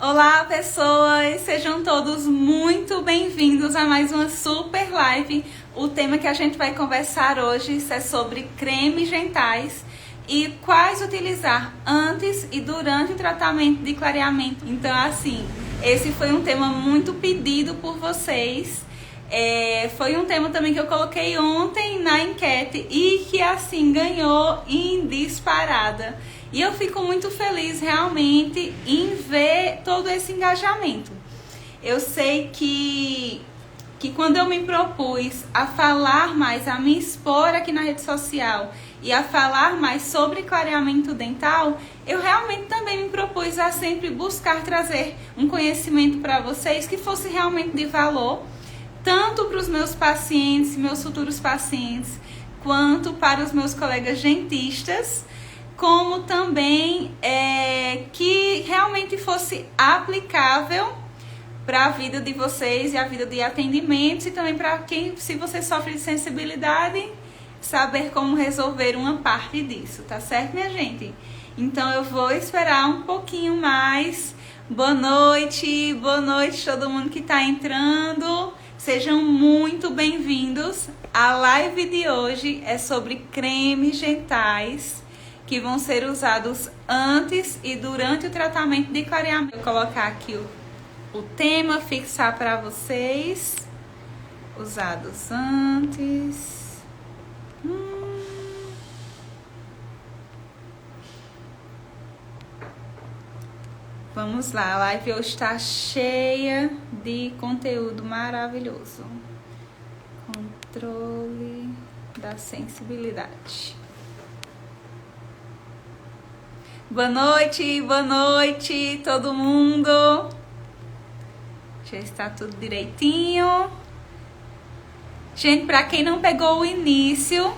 Olá, pessoas! Sejam todos muito bem-vindos a mais uma super live. O tema que a gente vai conversar hoje é sobre cremes dentais e quais utilizar antes e durante o tratamento de clareamento. Então, assim, esse foi um tema muito pedido por vocês. Foi um tema também que eu coloquei ontem na enquete e que, assim, ganhou em disparada. E eu fico muito feliz realmente em ver todo esse engajamento. Eu sei que quando eu me propus a falar mais, a me expor aqui na rede social e a falar mais sobre clareamento dental, eu realmente também me propus a sempre buscar trazer um conhecimento para vocês que fosse realmente de valor, tanto para os meus pacientes, meus futuros pacientes, quanto para os meus colegas dentistas, como também que realmente fosse aplicável para a vida de vocês e a vida de atendimentos, e também para quem, se você sofre de sensibilidade, saber como resolver uma parte disso, tá certo, minha gente? Então eu vou esperar um pouquinho mais. Boa noite todo mundo que está entrando. Sejam muito bem-vindos. A live de hoje é sobre cremes dentais que vão ser usados antes e durante o tratamento de clareamento. Vou colocar aqui o tema, fixar para vocês. Usados antes. Vamos lá, a live hoje está cheia de conteúdo maravilhoso. Controle da sensibilidade. Boa noite todo mundo. Já está tudo direitinho. Gente, para quem não pegou o início,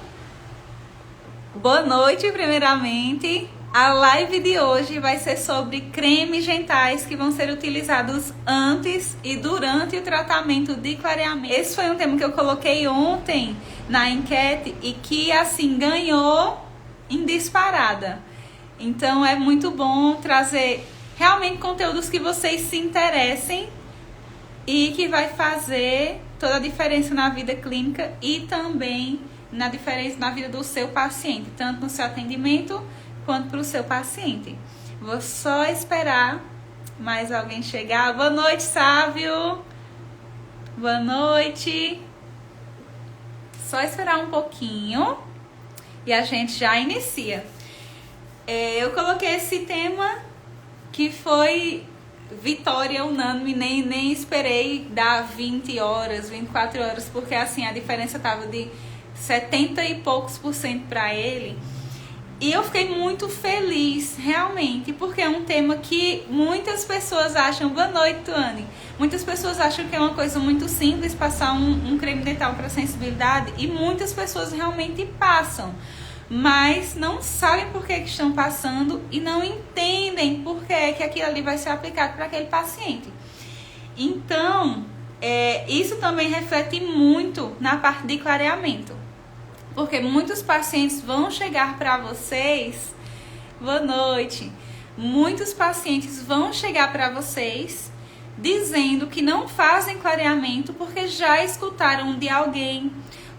boa noite primeiramente. A live de hoje vai ser sobre cremes dentais que vão ser utilizados antes e durante o tratamento de clareamento. Esse foi um tema que eu coloquei ontem na enquete e que assim ganhou em disparada. Então é muito bom trazer realmente conteúdos que vocês se interessem e que vai fazer toda a diferença na vida clínica e também na diferença na vida do seu paciente, tanto no seu atendimento quanto para o seu paciente. Vou só esperar mais alguém chegar. Boa noite, Sávio. Boa noite. Só esperar um pouquinho e a gente já inicia. Eu coloquei esse tema que foi vitória unânime, nem esperei dar 20 horas, 24 horas, porque assim a diferença estava de 70 e poucos % para ele. E eu fiquei muito feliz, realmente, porque é um tema que muitas pessoas acham... Boa noite, Tuane. Muitas pessoas acham que é uma coisa muito simples passar um creme dental para sensibilidade, e muitas pessoas realmente passam, mas não sabem por que estão passando e não entendem por que aquilo ali vai ser aplicado para aquele paciente. Então, isso também reflete muito na parte de clareamento. Porque muitos pacientes vão chegar para vocês... Boa noite. Muitos pacientes vão chegar para vocês dizendo que não fazem clareamento porque já escutaram de alguém,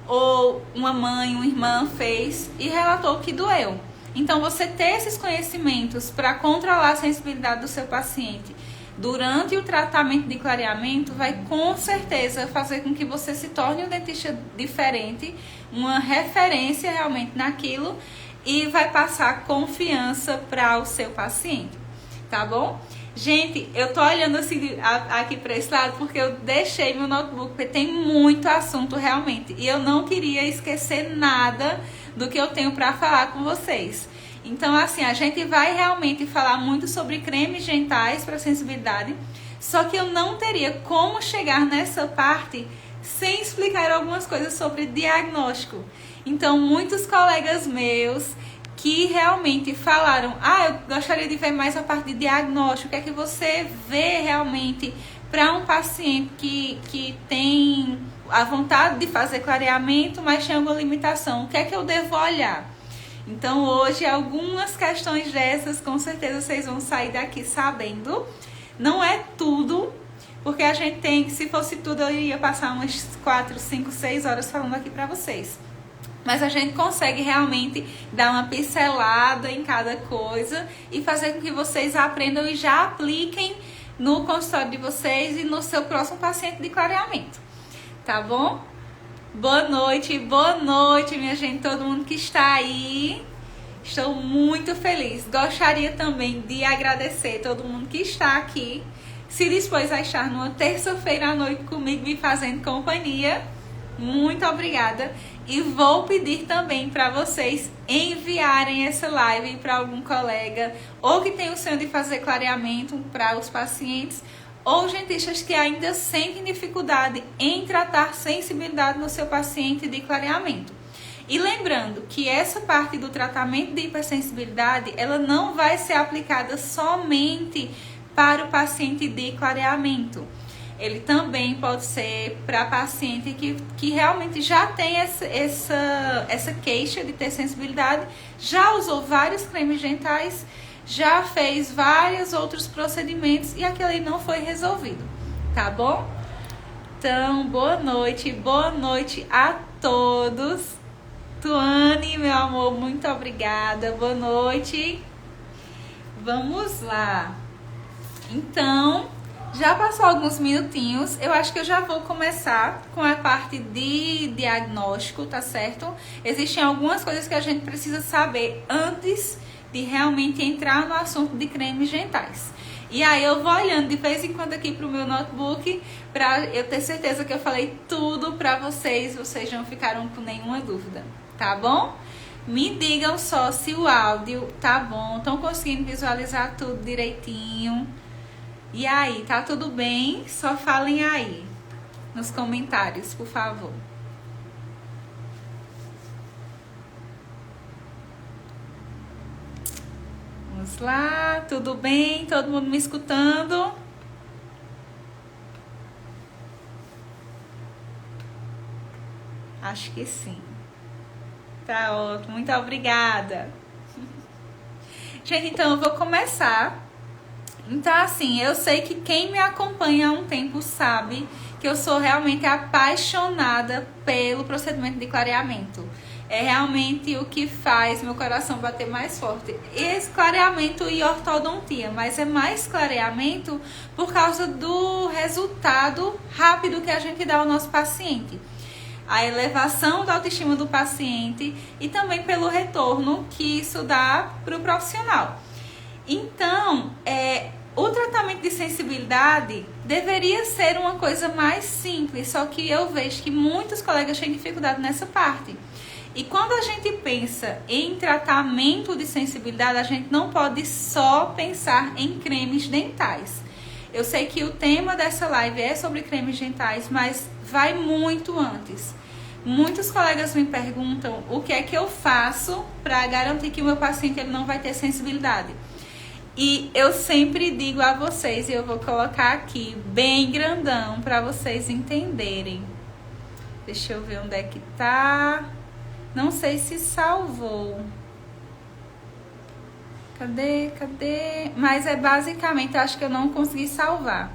ou uma mãe, uma irmã fez e relatou que doeu. Então, você ter esses conhecimentos para controlar a sensibilidade do seu paciente durante o tratamento de clareamento vai com certeza fazer com que você se torne um dentista diferente, uma referência realmente naquilo, e vai passar confiança para o seu paciente, tá bom? Gente, eu tô olhando assim aqui para esse lado porque eu deixei meu notebook, porque tem muito assunto realmente e eu não queria esquecer nada do que eu tenho para falar com vocês. Então, assim, a gente vai realmente falar muito sobre cremes dentais para sensibilidade, só que eu não teria como chegar nessa parte sem explicar algumas coisas sobre diagnóstico. Então, muitos colegas meus que realmente falaram, eu gostaria de ver mais a parte de diagnóstico, o que é que você vê realmente para um paciente que tem a vontade de fazer clareamento, mas tem alguma limitação, o que é que eu devo olhar? Então hoje algumas questões dessas, com certeza vocês vão sair daqui sabendo. Não é tudo, porque a gente tem que, se fosse tudo, eu iria passar umas 4, 5, 6 horas falando aqui pra vocês. Mas a gente consegue realmente dar uma pincelada em cada coisa e fazer com que vocês aprendam e já apliquem no consultório de vocês e no seu próximo paciente de clareamento. Tá bom? Boa noite, minha gente, todo mundo que está aí. Estou muito feliz. Gostaria também de agradecer todo mundo que está aqui, se dispôs a estar numa terça-feira à noite comigo, me fazendo companhia. Muito obrigada. E vou pedir também para vocês enviarem essa live para algum colega, ou que tem o sonho de fazer clareamento para os pacientes, ou dentistas que ainda sentem dificuldade em tratar sensibilidade no seu paciente de clareamento. E lembrando que essa parte do tratamento de hipersensibilidade, ela não vai ser aplicada somente para o paciente de clareamento. Ele também pode ser para paciente que realmente já tem essa queixa de ter sensibilidade, já usou vários cremes dentais, já fez vários outros procedimentos e aquilo aí não foi resolvido, tá bom? Então, boa noite a todos. Tuane, meu amor, muito obrigada. Boa noite. Vamos lá. Então, já passou alguns minutinhos. Eu acho que eu já vou começar com a parte de diagnóstico, tá certo? Existem algumas coisas que a gente precisa saber antes de realmente entrar no assunto de cremes dentais. E aí eu vou olhando de vez em quando aqui pro meu notebook para eu ter certeza que eu falei tudo para vocês não ficaram com nenhuma dúvida, tá bom? Me digam só se o áudio tá bom, estão conseguindo visualizar tudo direitinho. E aí, tá tudo bem? Só falem aí nos comentários, por favor. Vamos lá, tudo bem? Todo mundo me escutando? Acho que sim. Tá ótimo, muito obrigada. Gente, então eu vou começar. Então, assim, eu sei que quem me acompanha há um tempo sabe que eu sou realmente apaixonada pelo procedimento de clareamento. É realmente o que faz meu coração bater mais forte. Esse clareamento e ortodontia, mas é mais clareamento por causa do resultado rápido que a gente dá ao nosso paciente. A elevação da autoestima do paciente e também pelo retorno que isso dá para o profissional. Então, o tratamento de sensibilidade deveria ser uma coisa mais simples, só que eu vejo que muitos colegas têm dificuldade nessa parte. E quando a gente pensa em tratamento de sensibilidade, a gente não pode só pensar em cremes dentais. Eu sei que o tema dessa live é sobre cremes dentais, mas vai muito antes. Muitos colegas me perguntam o que é que eu faço para garantir que o meu paciente ele não vai ter sensibilidade. E eu sempre digo a vocês, e eu vou colocar aqui bem grandão para vocês entenderem. Deixa eu ver onde é que tá. Não sei se salvou. Cadê? Mas é basicamente, eu acho que eu não consegui salvar.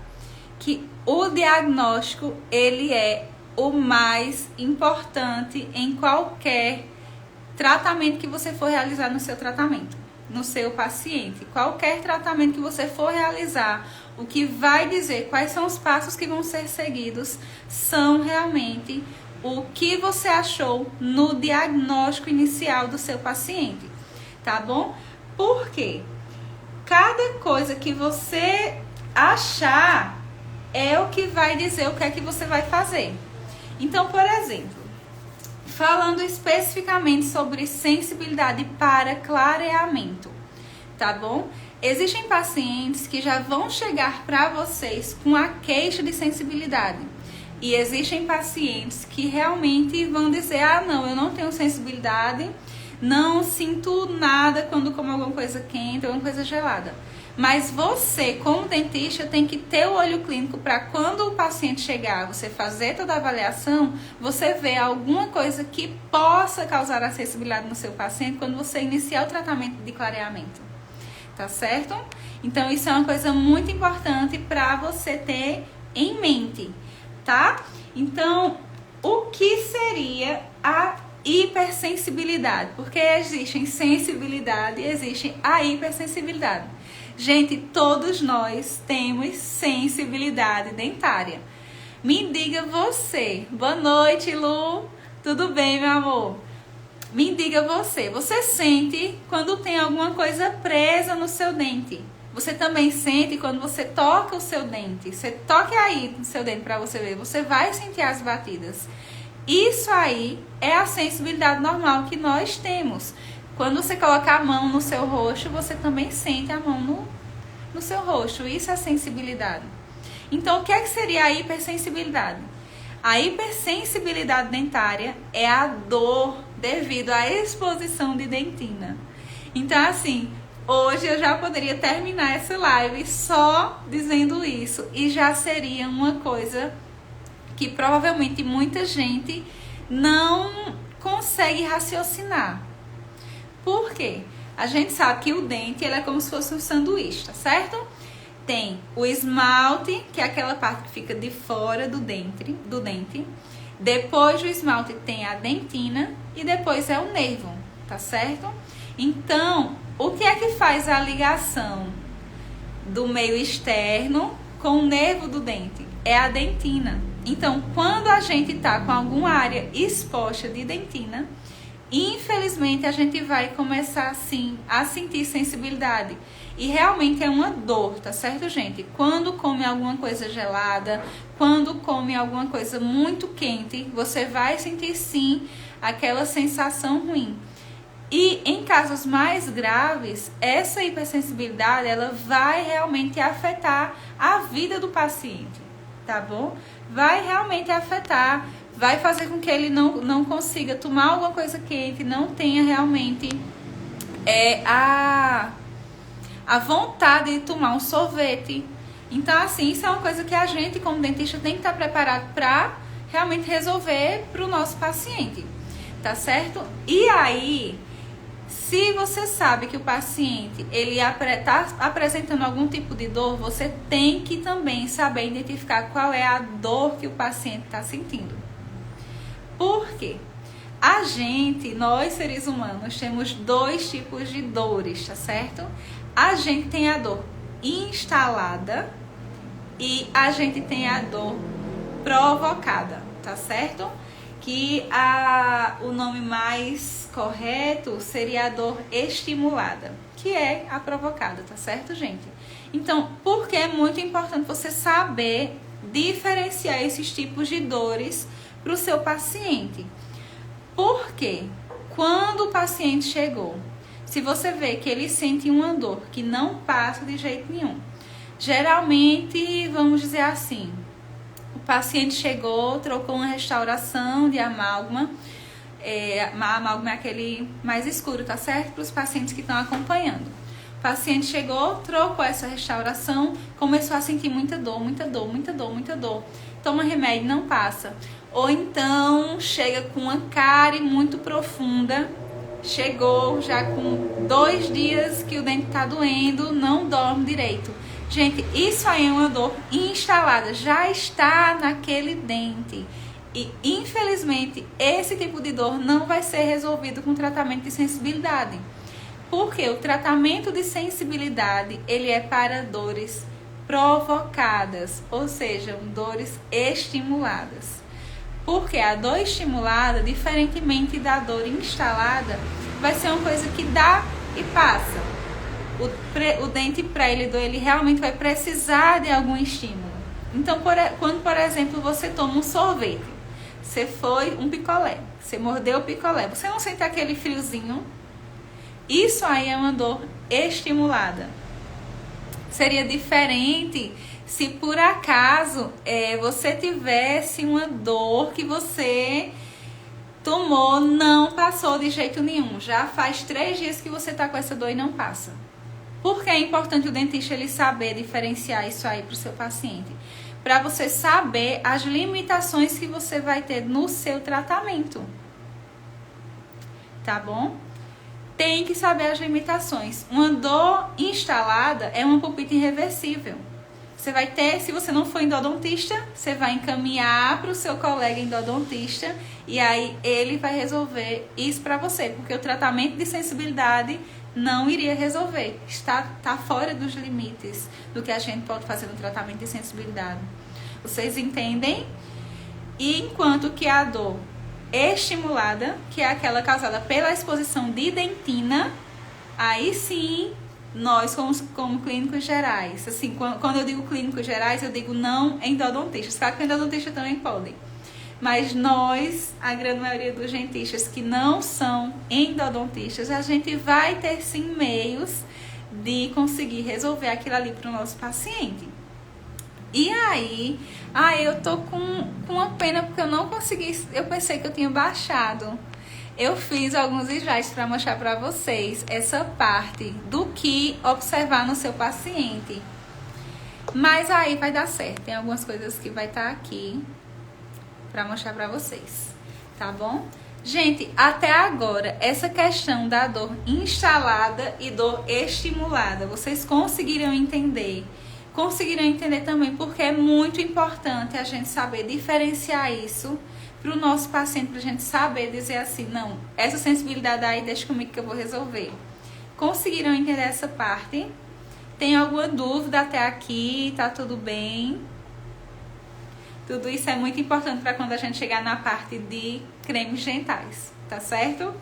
Que o diagnóstico, ele é o mais importante em qualquer tratamento que você for realizar no seu tratamento, no seu paciente. Qualquer tratamento que você for realizar, o que vai dizer quais são os passos que vão ser seguidos são realmente o que você achou no diagnóstico inicial do seu paciente, tá bom? Por quê? Cada coisa que você achar é o que vai dizer o que é que você vai fazer. Então, por exemplo, falando especificamente sobre sensibilidade para clareamento, tá bom? Existem pacientes que já vão chegar para vocês com a queixa de sensibilidade. E existem pacientes que realmente vão dizer, ah, não, eu não tenho sensibilidade, não sinto nada quando como alguma coisa quente, alguma coisa gelada. Mas você, como dentista, tem que ter o olho clínico para quando o paciente chegar, você fazer toda a avaliação, você ver alguma coisa que possa causar a sensibilidade no seu paciente quando você iniciar o tratamento de clareamento. Tá certo? Então isso é uma coisa muito importante para você ter em mente, tá? Então, o que seria a hipersensibilidade? Porque existem sensibilidade e existe a hipersensibilidade. Gente, todos nós temos sensibilidade dentária. Me diga você. Boa noite, Lu. Tudo bem, meu amor? Me diga você. Você sente quando tem alguma coisa presa no seu dente? Você também sente quando você toca o seu dente? Você toca aí no seu dente para você ver. Você vai sentir as batidas. Isso aí é a sensibilidade normal que nós temos. Quando você coloca a mão no seu rosto, você também sente a mão no seu rosto. Isso é sensibilidade. Então, o que é que seria a hipersensibilidade? A hipersensibilidade dentária é a dor devido à exposição de dentina. Então, assim, hoje eu já poderia terminar essa live só dizendo isso. E já seria uma coisa que provavelmente muita gente não consegue raciocinar. Por quê? A gente sabe que o dente ele é como se fosse um sanduíche, tá certo? Tem o esmalte, que é aquela parte que fica de fora do dente. Depois do esmalte tem a dentina e depois é o nervo, tá certo? Então, o que é que faz a ligação do meio externo com o nervo do dente? É a dentina. Então, quando a gente tá com alguma área exposta de dentina, infelizmente a gente vai começar assim a sentir sensibilidade. E realmente é uma dor, tá certo, gente? Quando come alguma coisa gelada, quando come alguma coisa muito quente, você vai sentir sim aquela sensação ruim. E em casos mais graves, essa hipersensibilidade ela vai realmente afetar a vida do paciente, tá bom? Vai realmente afetar, vai fazer com que ele não consiga tomar alguma coisa quente, não tenha realmente a vontade de tomar um sorvete. Então, assim, isso é uma coisa que a gente, como dentista, tem que estar preparado para realmente resolver para o nosso paciente, tá certo? E aí, se você sabe que o paciente ele está apresentando algum tipo de dor, você tem que também saber identificar qual é a dor que o paciente está sentindo. Por quê? Nós seres humanos, temos dois tipos de dores, tá certo? A gente tem a dor instalada e a gente tem a dor provocada, tá certo? Que o nome mais correto seria a dor estimulada, que é a provocada, tá certo, gente? Então, por que é muito importante você saber diferenciar esses tipos de dores para o seu paciente? Porque quando o paciente chegou, se você vê que ele sente uma dor que não passa de jeito nenhum, geralmente, vamos dizer assim, o paciente chegou, trocou uma restauração de amálgama, amálgama é aquele mais escuro, tá certo? Para os pacientes que estão acompanhando. O paciente chegou, trocou essa restauração, começou a sentir muita dor, muita dor, muita dor, muita dor. Toma remédio, não passa. Ou então chega com uma cárie muito profunda, chegou já com 2 dias que o dente tá doendo, não dorme direito. Gente, isso aí é uma dor instalada, já está naquele dente. E infelizmente esse tipo de dor não vai ser resolvido com tratamento de sensibilidade. Porque o tratamento de sensibilidade, ele é para dores provocadas, ou seja, dores estimuladas. Porque a dor estimulada, diferentemente da dor instalada, vai ser uma coisa que dá e passa. O dente prélido, ele realmente vai precisar de algum estímulo. Então, quando, por exemplo, você toma um sorvete, você foi um picolé, você mordeu o picolé, você não sente aquele friozinho? Isso aí é uma dor estimulada. Seria diferente se por acaso você tivesse uma dor que você tomou, não passou de jeito nenhum. Já faz 3 dias que você tá com essa dor e não passa. Por que é importante o dentista ele saber diferenciar isso aí para o seu paciente? Para você saber as limitações que você vai ter no seu tratamento. Tá bom? tem que saber as limitações. Uma dor instalada é uma pulpite irreversível. Você vai ter, se você não for endodontista, você vai encaminhar para o seu colega endodontista e aí ele vai resolver isso para você, porque o tratamento de sensibilidade não iria resolver. Está fora dos limites do que a gente pode fazer no tratamento de sensibilidade. Vocês entendem? E enquanto que a dor estimulada, que é aquela causada pela exposição de dentina, aí sim, nós como clínicos gerais, assim, quando eu digo clínicos gerais, eu digo não endodontistas, claro que endodontistas também podem, mas nós, a grande maioria dos dentistas que não são endodontistas, a gente vai ter sim meios de conseguir resolver aquilo ali para o nosso paciente. E aí, eu tô com uma pena porque eu não consegui, eu pensei que eu tinha baixado. Eu fiz alguns slides para mostrar para vocês essa parte do que observar no seu paciente. Mas aí vai dar certo, tem algumas coisas que vai estar aqui para mostrar para vocês, tá bom? Gente, até agora, essa questão da dor instalada e dor estimulada, vocês conseguiram entender? Conseguiram entender também porque é muito importante a gente saber diferenciar isso para o nosso paciente, para a gente saber dizer assim, não, essa sensibilidade aí deixa comigo que eu vou resolver. Conseguiram entender essa parte? Tem alguma dúvida até aqui? Tá tudo bem? Tudo isso é muito importante para quando a gente chegar na parte de cremes dentais, tá certo?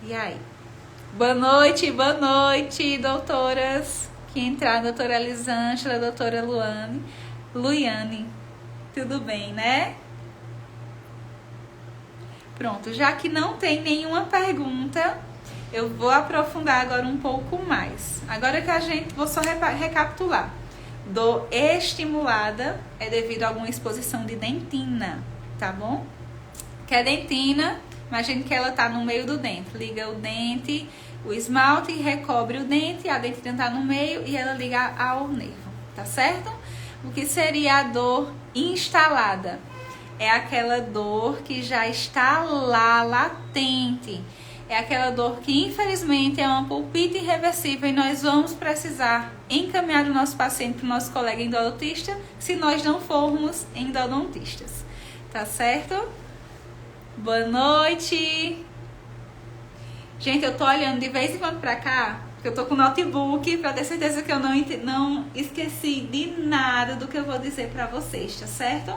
E aí? Boa noite, doutoras. Que entraram, doutora Elisângela, doutora Luiane. Tudo bem, né? Pronto, já que não tem nenhuma pergunta, eu vou aprofundar agora um pouco mais. Agora que vou só recapitular. Dor estimulada é devido a alguma exposição de dentina, tá bom? Que a dentina, imagine que ela tá no meio do dente. Liga o dente, o esmalte recobre o dente, a dentina tá no meio e ela liga ao nervo, tá certo? O que seria a dor instalada? É aquela dor que já está lá, latente. É aquela dor que, infelizmente, é uma pulpite irreversível e nós vamos precisar encaminhar o nosso paciente para o nosso colega endodontista se nós não formos endodontistas. Tá certo? Boa noite! Gente, eu tô olhando de vez em quando pra cá, porque eu tô com o notebook pra ter certeza que eu não esqueci de nada do que eu vou dizer pra vocês, tá certo?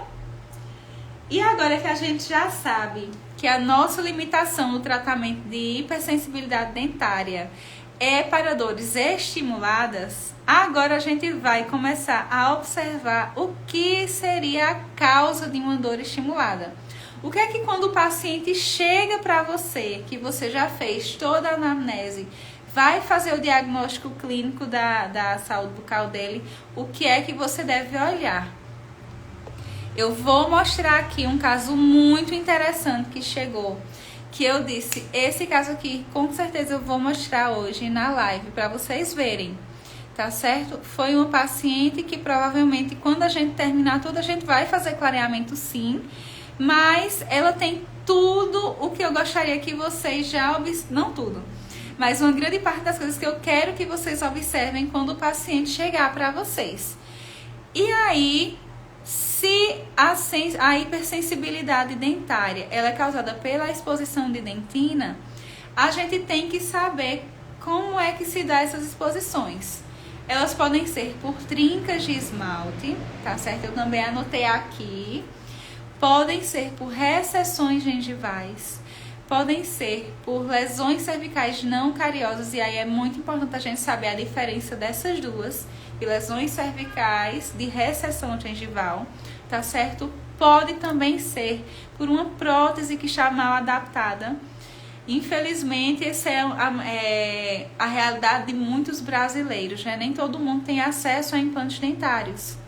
E agora que a gente já sabe que a nossa limitação no tratamento de hipersensibilidade dentária é para dores estimuladas, agora a gente vai começar a observar o que seria a causa de uma dor estimulada. O que é que quando o paciente chega para você, que você já fez toda a anamnese, vai fazer o diagnóstico clínico da saúde bucal dele, o que é que você deve olhar? Eu vou mostrar aqui um caso muito interessante que chegou, que eu disse, esse caso aqui com certeza eu vou mostrar hoje na live para vocês verem, tá certo? Foi uma paciente que provavelmente quando a gente terminar tudo a gente vai fazer clareamento sim, mas ela tem tudo o que eu gostaria que vocês já observem, não tudo, mas uma grande parte das coisas que eu quero que vocês observem quando o paciente chegar para vocês. E aí, se a hipersensibilidade dentária ela é causada pela exposição de dentina, a gente tem que saber como é que se dá essas exposições. Elas podem ser por trincas de esmalte, tá certo? Eu também anotei aqui. Podem ser por recessões gengivais, podem ser por lesões cervicais não cariosas, e aí é muito importante a gente saber a diferença dessas duas, de lesões cervicais de recessão gengival, tá certo? Pode também ser por uma prótese que está mal adaptada. Infelizmente, essa é a realidade de muitos brasileiros, né? Nem todo mundo tem acesso a implantes dentários.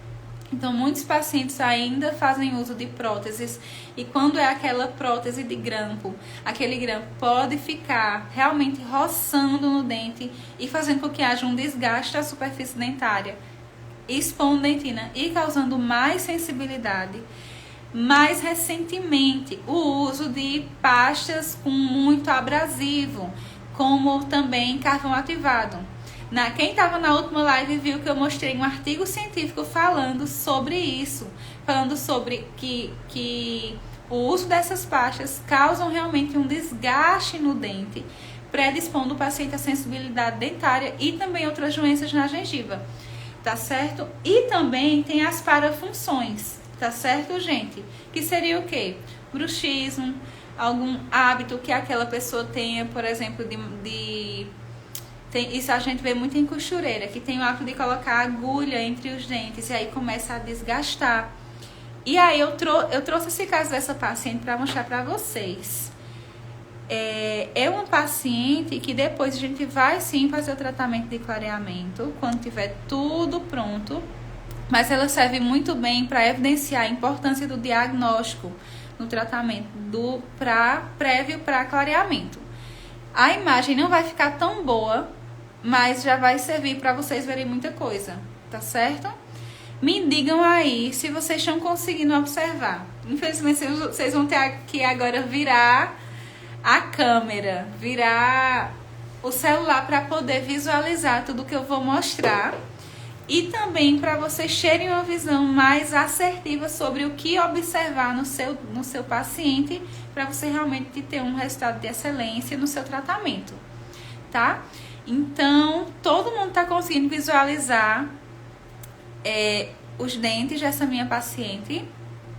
Então, muitos pacientes ainda fazem uso de próteses e quando é aquela prótese de grampo, aquele grampo pode ficar realmente roçando no dente e fazendo com que haja um desgaste da superfície dentária, expondo dentina e causando mais sensibilidade. Mais recentemente, o uso de pastas com muito abrasivo, como também carvão ativado. Quem estava na última live viu que eu mostrei um artigo científico falando sobre isso, falando sobre que o uso dessas pastas causam realmente um desgaste no dente, predispondo o paciente à sensibilidade dentária e também outras doenças na gengiva, tá certo? E também tem as parafunções, tá certo, gente? Que seria o quê? Bruxismo, algum hábito que aquela pessoa tenha, por exemplo, isso a gente vê muito em costureira, que tem o hábito de colocar agulha entre os dentes e aí começa a desgastar. E aí eu trouxe esse caso dessa paciente para mostrar para vocês. É uma paciente que depois a gente vai sim fazer o tratamento de clareamento, quando tiver tudo pronto, mas ela serve muito bem para evidenciar a importância do diagnóstico no tratamento prévio para clareamento. A imagem não vai ficar tão boa, mas já vai servir para vocês verem muita coisa, tá certo? Me digam aí se vocês estão conseguindo observar. Infelizmente, vocês vão ter que agora virar a câmera, virar o celular para poder visualizar tudo que eu vou mostrar. E também para vocês terem uma visão mais assertiva sobre o que observar no seu paciente, para você realmente ter um resultado de excelência no seu tratamento, tá? Então, todo mundo está conseguindo visualizar os dentes dessa minha paciente?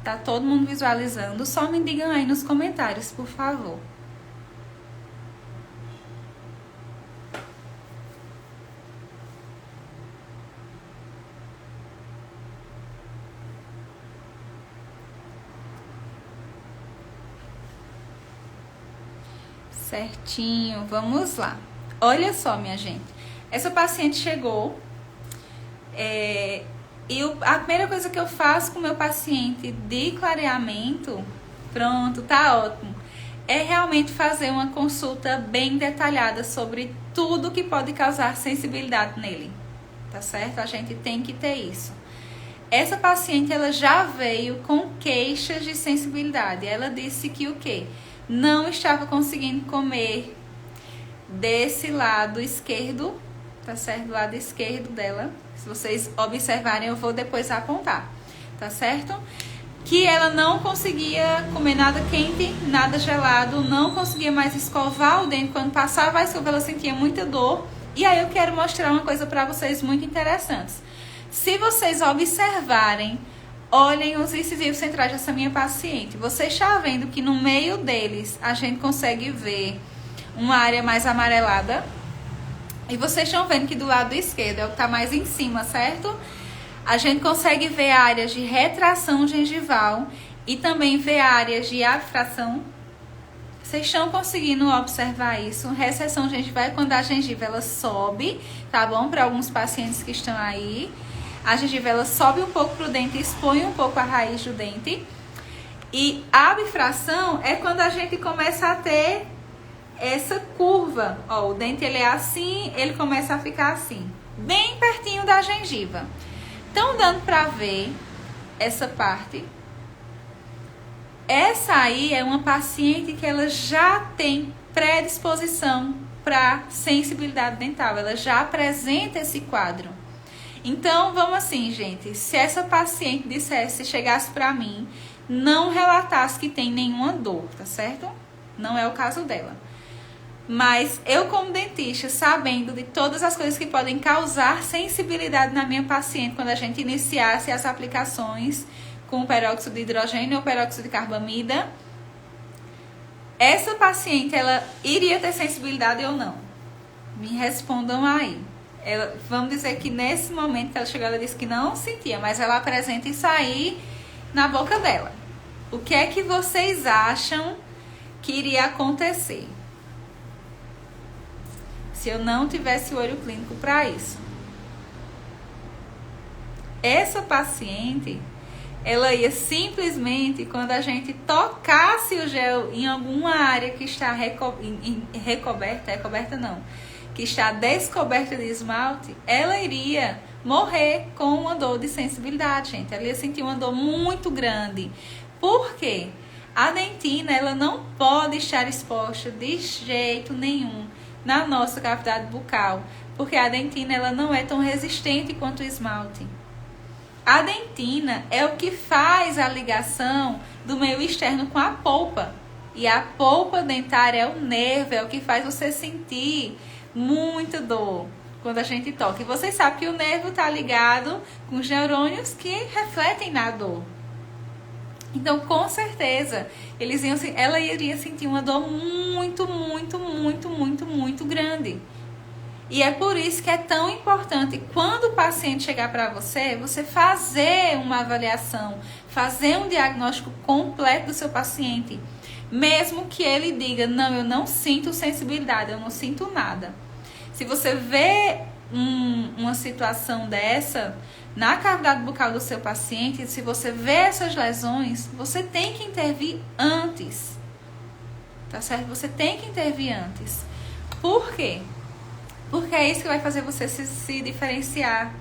Tá todo mundo visualizando? Só me digam aí nos comentários, por favor. Certinho, vamos lá. Olha só, minha gente. Essa paciente chegou e a primeira coisa que eu faço com o meu paciente de clareamento, pronto, tá ótimo, é realmente fazer uma consulta bem detalhada sobre tudo que pode causar sensibilidade nele, tá certo? A gente tem que ter isso. Essa paciente, ela já veio com queixas de sensibilidade. Ela disse que o quê? Não estava conseguindo comer desse lado esquerdo, tá certo? Do lado esquerdo dela. Se vocês observarem, eu vou depois apontar, tá certo? Que ela não conseguia comer nada quente, nada gelado, não conseguia mais escovar o dente. Quando passava a escova, ela sentia muita dor. E aí eu quero mostrar uma coisa para vocês muito interessante. Se vocês observarem, olhem os incisivos centrais dessa minha paciente. Você está vendo que no meio deles a gente consegue ver uma área mais amarelada? E vocês estão vendo que do lado esquerdo é o que está mais em cima, certo? A gente consegue ver áreas de retração gengival e também ver áreas de abfração. Vocês estão conseguindo observar isso? Recessão gengival é quando a gengiva ela sobe, tá bom? Para alguns pacientes que estão aí. A gengiva ela sobe um pouco pro dente, expõe um pouco a raiz do dente. E a bifração é quando a gente começa a ter essa curva. Ó, o dente ele é assim, ele começa a ficar assim, bem pertinho da gengiva. Então, dando pra ver essa parte. Essa aí é uma paciente que ela já tem predisposição para sensibilidade dental. Ela já apresenta esse quadro. Então, vamos assim, gente. Se essa paciente dissesse, chegasse pra mim, não relatasse que tem nenhuma dor, tá certo? Não é o caso dela. Mas eu, como dentista, sabendo de todas as coisas que podem causar sensibilidade na minha paciente quando a gente iniciasse as aplicações com o peróxido de hidrogênio ou peróxido de carbamida, essa paciente, ela iria ter sensibilidade ou não? Me respondam aí. Vamos dizer que nesse momento que ela chegou, ela disse que não sentia, mas ela apresenta isso aí na boca dela. O que é que vocês acham que iria acontecer se eu não tivesse o olho clínico para isso? Essa paciente, ela ia simplesmente, quando a gente tocasse o gel em alguma área que está que está descoberta de esmalte, ela iria morrer com uma dor de sensibilidade, gente. Ela ia sentir uma dor muito grande, Por quê? A dentina, ela não pode estar exposta de jeito nenhum na nossa cavidade bucal, porque a dentina, ela não é tão resistente quanto o esmalte. A dentina é o que faz a ligação do meio externo com a polpa. E a polpa dentária é o nervo, é o que faz você sentir muita dor quando a gente toca. E vocês sabem que o nervo está ligado com os neurônios que refletem na dor. Então, com certeza, ela iria sentir uma dor muito, muito, muito, muito, muito grande. E é por isso que é tão importante, quando o paciente chegar para você, você fazer uma avaliação, fazer um diagnóstico completo do seu paciente. Mesmo que ele diga, não, eu não sinto sensibilidade, eu não sinto nada. Se você vê uma situação dessa na cavidade bucal do seu paciente, se você vê essas lesões, você tem que intervir antes. Tá certo? Você tem que intervir antes. Por quê? Porque é isso que vai fazer você se diferenciar.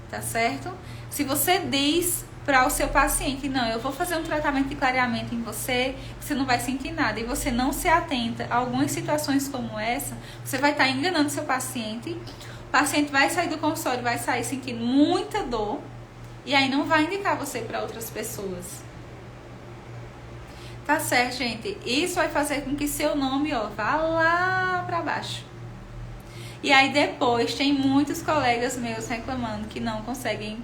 Tá certo? Se você diz para o seu paciente, não, eu vou fazer um tratamento de clareamento em você, você não vai sentir nada, e você não se atenta a algumas situações como essa, você vai estar enganando seu paciente. O paciente vai sair do consultório, vai sair sentindo muita dor, e aí não vai indicar você para outras pessoas. Tá certo, gente? Isso vai fazer com que seu nome, vá lá para baixo. E aí depois tem muitos colegas meus reclamando que não conseguem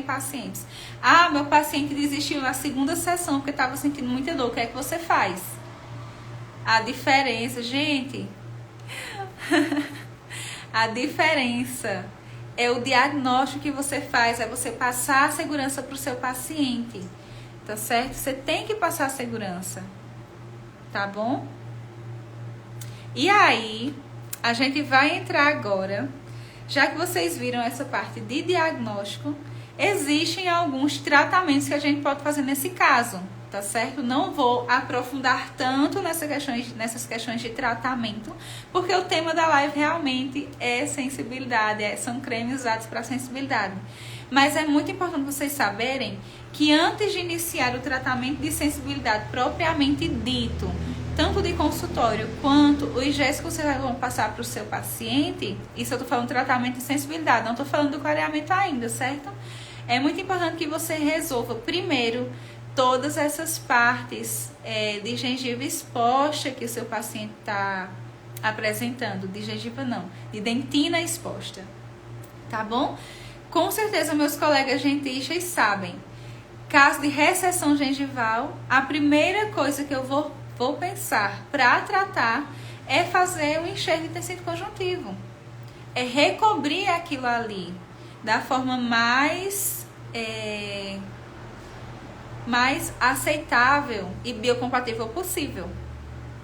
pacientes. Ah, meu paciente desistiu na segunda sessão porque estava sentindo muita dor. O que é que você faz? A diferença, gente, a diferença é o diagnóstico que você faz, é você passar a segurança para o seu paciente, tá certo? Você tem que passar a segurança, tá bom? E aí, a gente vai entrar agora, já que vocês viram essa parte de diagnóstico, existem alguns tratamentos que a gente pode fazer nesse caso, tá certo? Não vou aprofundar tanto nessas questões de tratamento, porque o tema da live realmente é sensibilidade, são cremes usados para sensibilidade. Mas é muito importante vocês saberem que antes de iniciar o tratamento de sensibilidade propriamente dito, tanto de consultório quanto os gestos que vocês vão passar para o seu paciente, isso eu tô falando de tratamento de sensibilidade, não tô falando do clareamento ainda, certo? É muito importante que você resolva primeiro todas essas partes de gengiva exposta que o seu paciente está apresentando, de gengiva não, de dentina exposta, tá bom? Com certeza meus colegas dentistas sabem, caso de recessão gengival, a primeira coisa que eu vou pensar para tratar é fazer o enxerto de tecido conjuntivo. É recobrir aquilo ali da forma mais aceitável e biocompatível possível.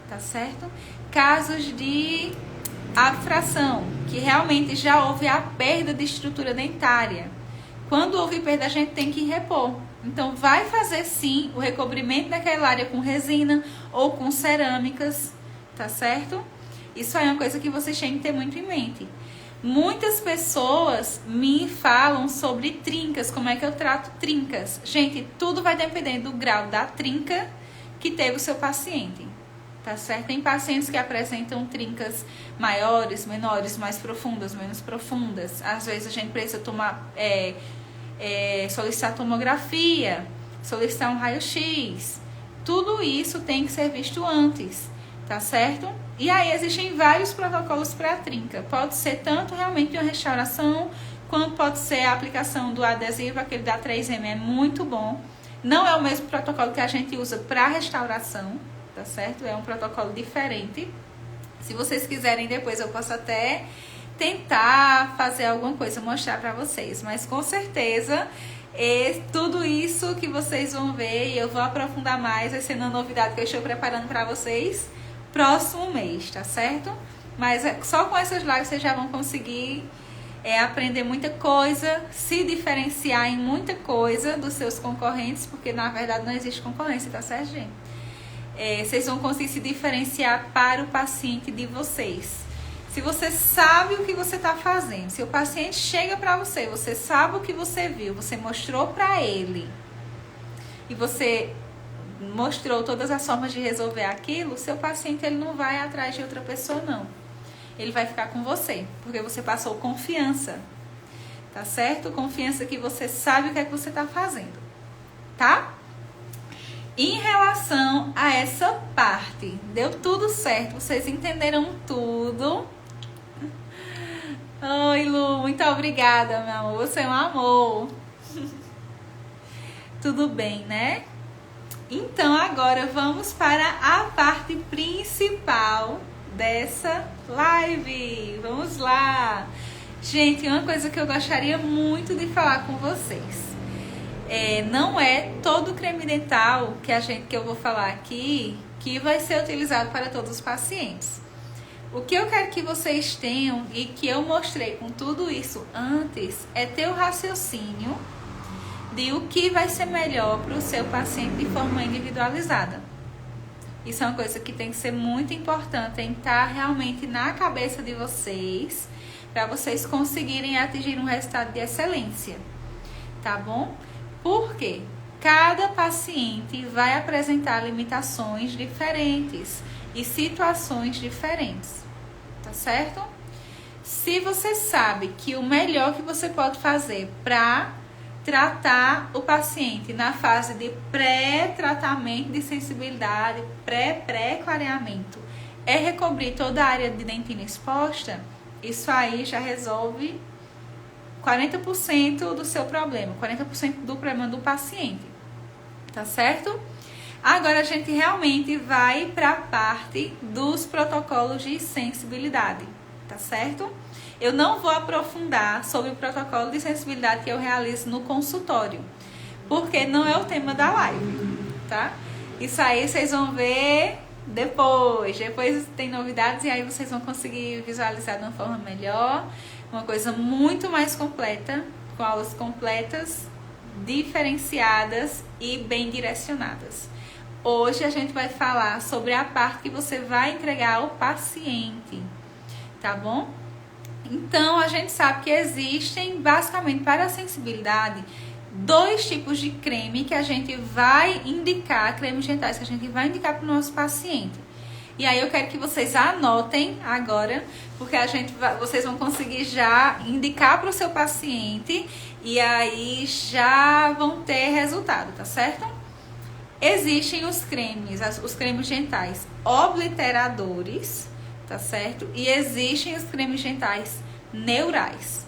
Tá certo? Casos de abfração, que realmente já houve a perda de estrutura dentária. Quando houve perda, a gente tem que repor. Então, vai fazer sim o recobrimento daquela área com resina ou com cerâmicas, tá certo? Isso aí é uma coisa que vocês têm que ter muito em mente. Muitas pessoas me falam sobre trincas, como é que eu trato trincas. Gente, tudo vai depender do grau da trinca que teve o seu paciente, tá certo? Tem pacientes que apresentam trincas maiores, menores, mais profundas, menos profundas. Às vezes a gente precisa tomar... solicitar tomografia, solicitar um raio-x, tudo isso tem que ser visto antes, tá certo? E aí existem vários protocolos para a trinca, pode ser tanto realmente uma restauração, quanto pode ser a aplicação do adesivo, aquele da 3M é muito bom, não é o mesmo protocolo que a gente usa para restauração, tá certo? É um protocolo diferente. Se vocês quiserem depois eu posso até tentar fazer alguma coisa, mostrar para vocês, mas com certeza tudo isso que vocês vão ver e eu vou aprofundar mais, vai ser uma novidade que eu estou preparando para vocês próximo mês, tá certo? Mas só com essas lives vocês já vão conseguir aprender muita coisa, se diferenciar em muita coisa dos seus concorrentes, porque na verdade não existe concorrência, tá certo, gente? Vocês vão conseguir se diferenciar para o paciente de vocês. Se você sabe o que você está fazendo, se o paciente chega para você, você sabe o que você viu, você mostrou para ele, e você mostrou todas as formas de resolver aquilo, seu paciente ele não vai atrás de outra pessoa, não. Ele vai ficar com você, porque você passou confiança, tá certo? Confiança que você sabe o que é que você tá fazendo, tá? Em relação a essa parte, deu tudo certo? Vocês entenderam tudo? Oi, Lu, muito obrigada, meu amor. Você é um amor. Tudo bem, né? Então, agora vamos para a parte principal dessa live. Vamos lá. Gente, uma coisa que eu gostaria muito de falar com vocês. Não é todo creme dental que eu vou falar aqui que vai ser utilizado para todos os pacientes. O que eu quero que vocês tenham e que eu mostrei com tudo isso antes é ter o raciocínio de o que vai ser melhor para o seu paciente de forma individualizada. Isso é uma coisa que tem que ser muito importante, em estar realmente na cabeça de vocês, para vocês conseguirem atingir um resultado de excelência, tá bom? Porque cada paciente vai apresentar limitações diferentes e situações diferentes, tá certo? Se você sabe que o melhor que você pode fazer para tratar o paciente na fase de pré-tratamento de sensibilidade, pré-clareamento, é recobrir toda a área de dentina exposta, isso aí já resolve 40% do seu problema, 40% do problema do paciente, tá certo? Agora a gente realmente vai para a parte dos protocolos de sensibilidade, tá certo? Eu não vou aprofundar sobre o protocolo de sensibilidade que eu realizo no consultório, porque não é o tema da live, tá? Isso aí vocês vão ver depois tem novidades e aí vocês vão conseguir visualizar de uma forma melhor, uma coisa muito mais completa, com aulas completas, diferenciadas e bem direcionadas. Hoje a gente vai falar sobre a parte que você vai entregar ao paciente, tá bom? Então, a gente sabe que existem, basicamente, para a sensibilidade, 2 tipos de creme que a gente vai indicar, cremes dentais que a gente vai indicar para o nosso paciente. E aí eu quero que vocês anotem agora, porque vocês vão conseguir já indicar para o seu paciente e aí já vão ter resultado, tá certo? Existem os cremes dentais obliteradores, tá certo? E existem os cremes dentais neurais.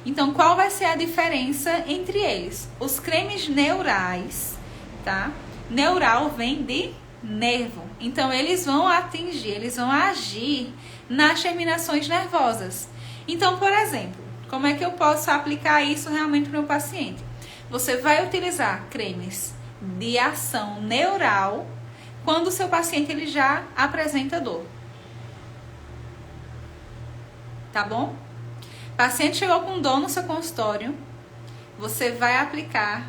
Então, qual vai ser a diferença entre eles? Os cremes neurais, tá? Neural vem de nervo. Então, eles vão agir nas terminações nervosas. Então, por exemplo, como é que eu posso aplicar isso realmente para o meu paciente? Você vai utilizar cremes de ação neural quando o seu paciente ele já apresenta dor. Tá bom? Paciente chegou com dor no seu consultório, você vai aplicar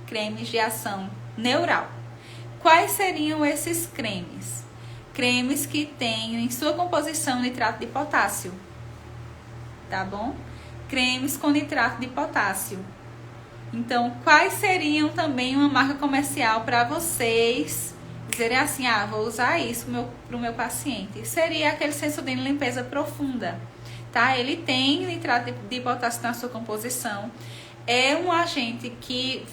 cremes de ação neural. Quais seriam esses cremes? Cremes que tenham em sua composição nitrato de potássio, tá bom? Cremes com nitrato de potássio. Então, quais seriam também uma marca comercial para vocês dizerem assim, vou usar isso para o meu paciente? Seria aquele Sensodyne Limpeza Profunda. Tá? Ele tem nitrato de potássio na sua composição. É um agente que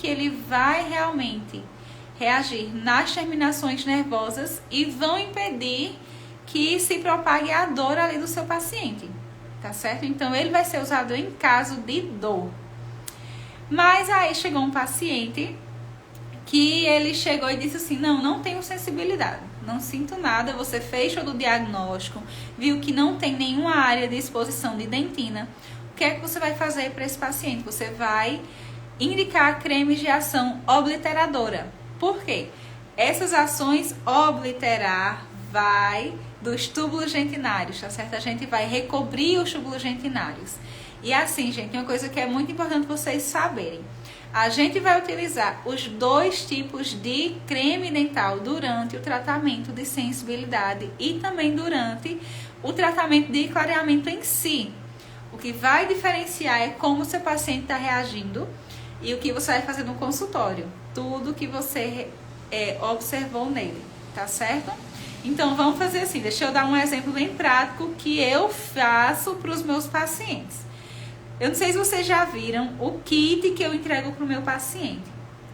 ele vai realmente reagir nas terminações nervosas e vão impedir que se propague a dor ali do seu paciente, tá certo? Então, ele vai ser usado em caso de dor. Mas aí chegou um paciente que ele chegou e disse assim, não tenho sensibilidade. Não sinto nada, você fez todo o diagnóstico, viu que não tem nenhuma área de exposição de dentina. O que é que você vai fazer para esse paciente? Você vai indicar cremes de ação obliteradora. Por quê? Essas ações obliterar vai dos túbulos dentinários, tá certo? A gente vai recobrir os túbulos dentinários. E assim, gente, uma coisa que é muito importante vocês saberem. A gente vai utilizar os 2 tipos de creme dental durante o tratamento de sensibilidade e também durante o tratamento de clareamento em si. O que vai diferenciar é como o seu paciente está reagindo e o que você vai fazer no consultório. Tudo que você observou nele, tá certo? Então, vamos fazer assim. Deixa eu dar um exemplo bem prático que eu faço para os meus pacientes. Eu não sei se vocês já viram o kit que eu entrego para o meu paciente.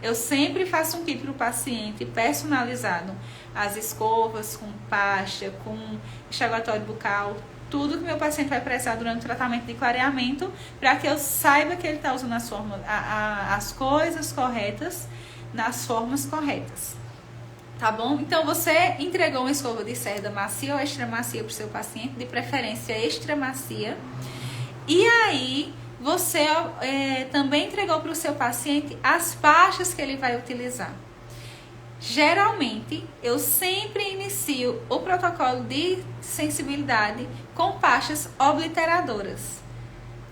Eu sempre faço um kit para o paciente personalizado. As escovas com pasta, com enxaguatório bucal, tudo que meu paciente vai precisar durante o tratamento de clareamento, para que eu saiba que ele está usando as coisas corretas, nas formas corretas. Tá bom? Então, você entregou uma escova de cerda macia ou extra macia para o seu paciente, de preferência extra macia. E aí, você também entregou para o seu paciente as pastas que ele vai utilizar. Geralmente, eu sempre inicio o protocolo de sensibilidade com pastas obliteradoras.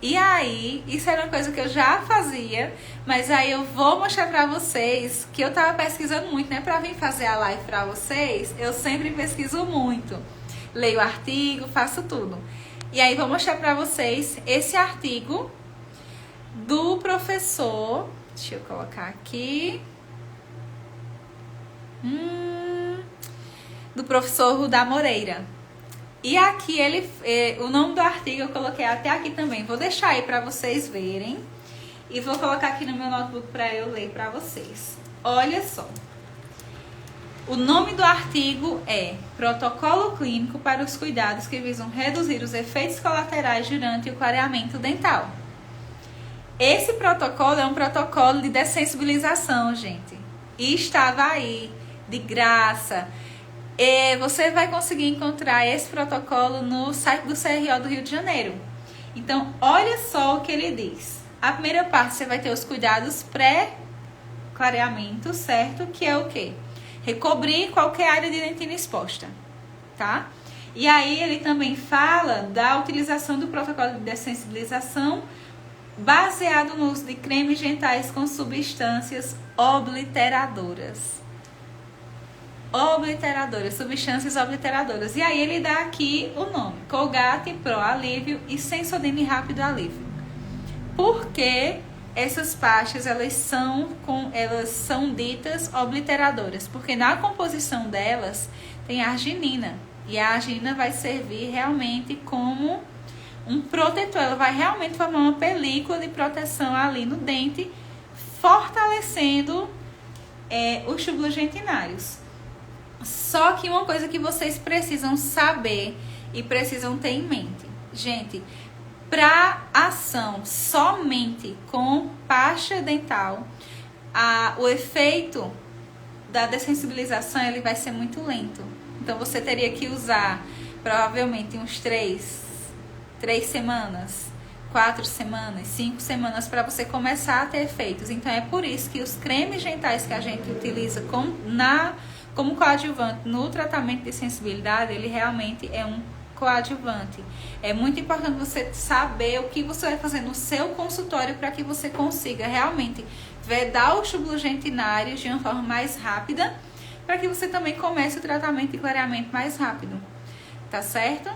E aí, isso era uma coisa que eu já fazia, mas aí eu vou mostrar pra vocês, que eu tava pesquisando muito, né? Pra vir fazer a live pra vocês, eu sempre pesquiso muito. Leio artigo, faço tudo. E aí, vou mostrar pra vocês esse artigo do professor... Deixa eu colocar aqui... do professor Rudá Moreira. E aqui o nome do artigo eu coloquei até aqui também. Vou deixar aí para vocês verem. E vou colocar aqui no meu notebook para eu ler para vocês. Olha só. O nome do artigo é Protocolo Clínico para os Cuidados que visam reduzir os efeitos colaterais durante o clareamento dental. Esse protocolo é um protocolo de dessensibilização, gente. E estava aí, de graça. Você vai conseguir encontrar esse protocolo no site do CRO do Rio de Janeiro. Então, olha só o que ele diz. A primeira parte, você vai ter os cuidados pré-clareamento, certo? Que é o quê? Recobrir qualquer área de dentina exposta, tá? E aí, ele também fala da utilização do protocolo de dessensibilização baseado no uso de cremes dentais com substâncias obliteradoras. Substâncias obliteradoras. E aí ele dá aqui o nome: Colgate Pro Alívio e Sensodyne Rápido Alívio. Por que essas pastas elas são ditas obliteradoras? Porque na composição delas tem arginina. E a arginina vai servir realmente como um protetor. Ela vai realmente formar uma película de proteção ali no dente, fortalecendo os túbulos dentinários. Só que uma coisa que vocês precisam saber e precisam ter em mente. Gente, para ação somente com pasta dental, o efeito da dessensibilização ele vai ser muito lento. Então, você teria que usar provavelmente uns 3 semanas, 4 semanas, 5 semanas para você começar a ter efeitos. Então, é por isso que os cremes dentais que a gente utiliza como coadjuvante no tratamento de sensibilidade, ele realmente é um coadjuvante. É muito importante você saber o que você vai fazer no seu consultório para que você consiga realmente vedar os túbulos dentinários de uma forma mais rápida, para que você também comece o tratamento de clareamento mais rápido, tá certo?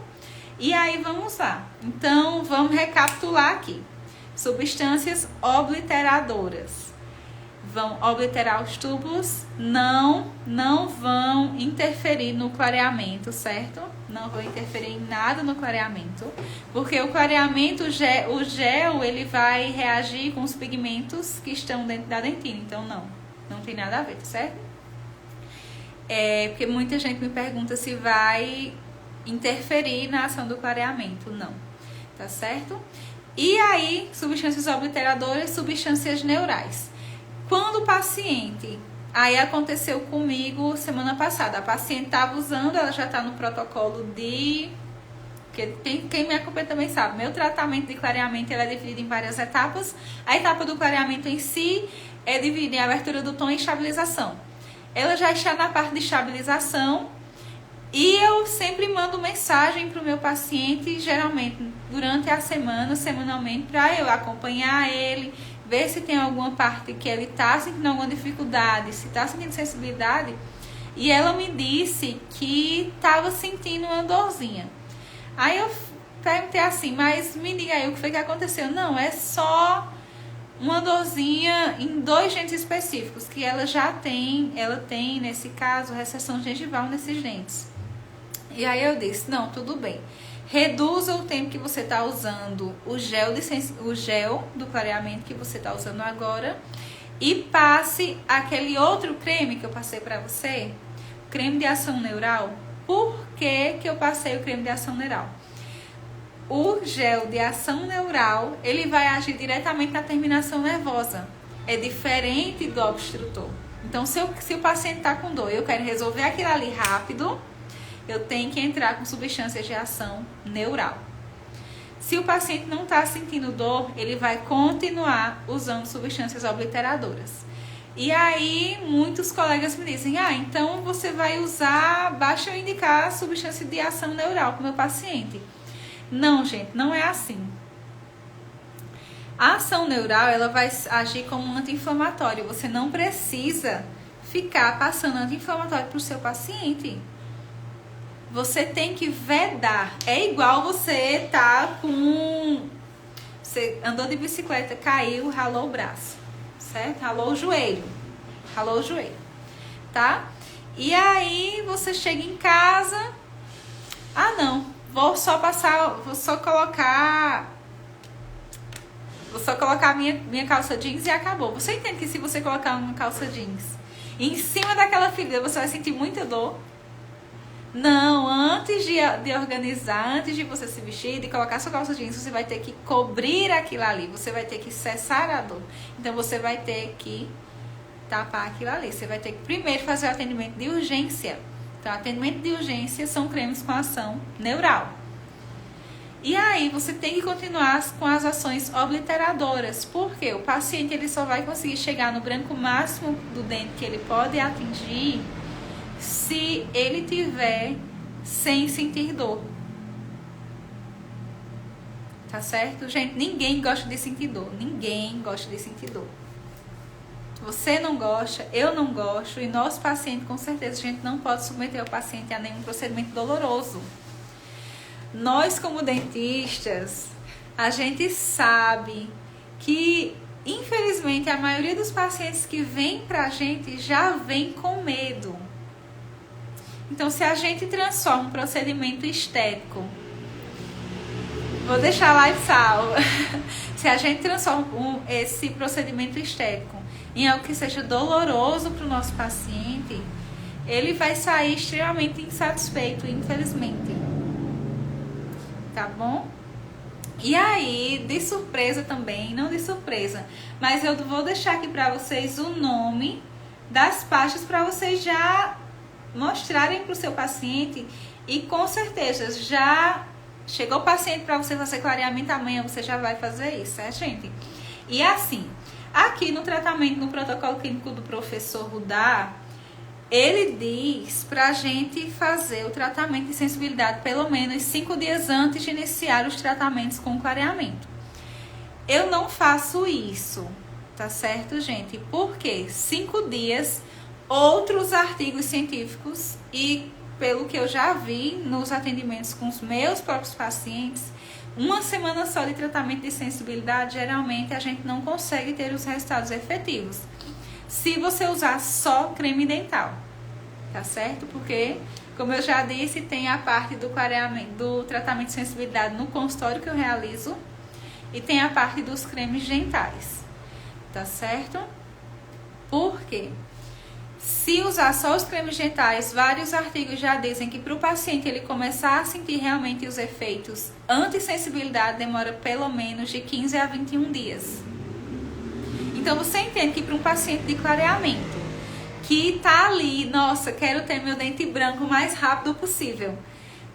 E aí, vamos lá. Então, vamos recapitular aqui. Substâncias obliteradoras. Vão obliterar os túbulos, não vão interferir no clareamento, certo? Não vão interferir em nada no clareamento, porque o clareamento, o gel, ele vai reagir com os pigmentos que estão dentro da dentina, então não tem nada a ver, tá certo? Porque muita gente me pergunta se vai interferir na ação do clareamento, não, tá certo? E aí, substâncias obliteradoras, substâncias neurais. Quando o paciente, aí aconteceu comigo semana passada, a paciente estava usando, ela já está no protocolo porque quem me acompanha também sabe, meu tratamento de clareamento ele é dividido em várias etapas. A etapa do clareamento em si é dividida em abertura do tom e estabilização. Ela já está na parte de estabilização e eu sempre mando mensagem para o meu paciente, geralmente durante a semana, semanalmente, para eu acompanhar ele, ver se tem alguma parte que ele está sentindo alguma dificuldade, se está sentindo sensibilidade. E ela me disse que estava sentindo uma dorzinha. Aí eu perguntei assim, mas me diga aí o que foi que aconteceu. Não, é só uma dorzinha em 2 dentes específicos, que ela tem, nesse caso, recessão gengival nesses dentes. E aí eu disse, não, tudo bem. Reduza o tempo que você está usando o gel do clareamento que você está usando agora e passe aquele outro creme que eu passei para você, creme de ação neural. Por que que eu passei o creme de ação neural? O gel de ação neural, ele vai agir diretamente na terminação nervosa. É diferente do obstrutor. Então, se o paciente está com dor e eu quero resolver aquilo ali rápido, eu tenho que entrar com substâncias de ação neural. Se o paciente não está sentindo dor, ele vai continuar usando substâncias obliteradoras. E aí, muitos colegas me dizem, então você vai usar, basta eu indicar a substância de ação neural para o meu paciente. Não, gente, não é assim. A ação neural, ela vai agir como um anti-inflamatório. Você não precisa ficar passando anti-inflamatório para o seu paciente. Você tem que vedar. É igual você tá com... Você andou de bicicleta, caiu, ralou o braço, certo? Ralou o joelho, tá? E aí você chega em casa, vou só colocar minha calça jeans e acabou. Você entende que se você colocar uma calça jeans em cima daquela ferida, você vai sentir muita dor? Não, antes de organizar, antes de você se vestir, de colocar sua calça jeans, você vai ter que cobrir aquilo ali, você vai ter que cessar a dor. Então você vai ter que tapar aquilo ali. Você vai ter que primeiro fazer o atendimento de urgência. Então, atendimento de urgência são cremes com ação neural. E aí você tem que continuar com as ações obliteradoras, porque o paciente ele só vai conseguir chegar no branco máximo do dente que ele pode atingir se ele tiver sem sentir dor. Tá certo? Gente, ninguém gosta de sentir dor. Ninguém gosta de sentir dor. Você não gosta, eu não gosto, e nosso paciente, com certeza, a gente não pode submeter o paciente a nenhum procedimento doloroso. Nós, como dentistas, a gente sabe que, infelizmente, a maioria dos pacientes que vem pra gente já vem com medo. Então, se a gente transforma um procedimento estético, vou deixar lá e salvo. Se a gente transforma esse procedimento estético em algo que seja doloroso para o nosso paciente, ele vai sair extremamente insatisfeito, infelizmente. Tá bom? E aí, de surpresa também, não de surpresa, mas eu vou deixar aqui para vocês o nome das pastas para vocês já mostrarem para o seu paciente, e com certeza já chegou o paciente para você fazer clareamento, amanhã você já vai fazer isso, certo, gente? E assim, aqui no tratamento, no protocolo clínico do professor Rudá, ele diz pra gente fazer o tratamento de sensibilidade pelo menos 5 dias antes de iniciar os tratamentos com clareamento. Eu não faço isso, tá certo, gente? Porque 5 dias, outros artigos científicos e pelo que eu já vi nos atendimentos com os meus próprios pacientes, uma semana só de tratamento de sensibilidade, geralmente a gente não consegue ter os resultados efetivos. Se você usar só creme dental, tá certo? Porque, como eu já disse, tem a parte do clareamento, do tratamento de sensibilidade no consultório que eu realizo, e tem a parte dos cremes dentais, tá certo? Por quê? Se usar só os cremes dentais, vários artigos já dizem que para o paciente ele começar a sentir realmente os efeitos anti-sensibilidade demora pelo menos de 15 a 21 dias. Então você entende que para um paciente de clareamento que tá ali, nossa, quero ter meu dente branco o mais rápido possível,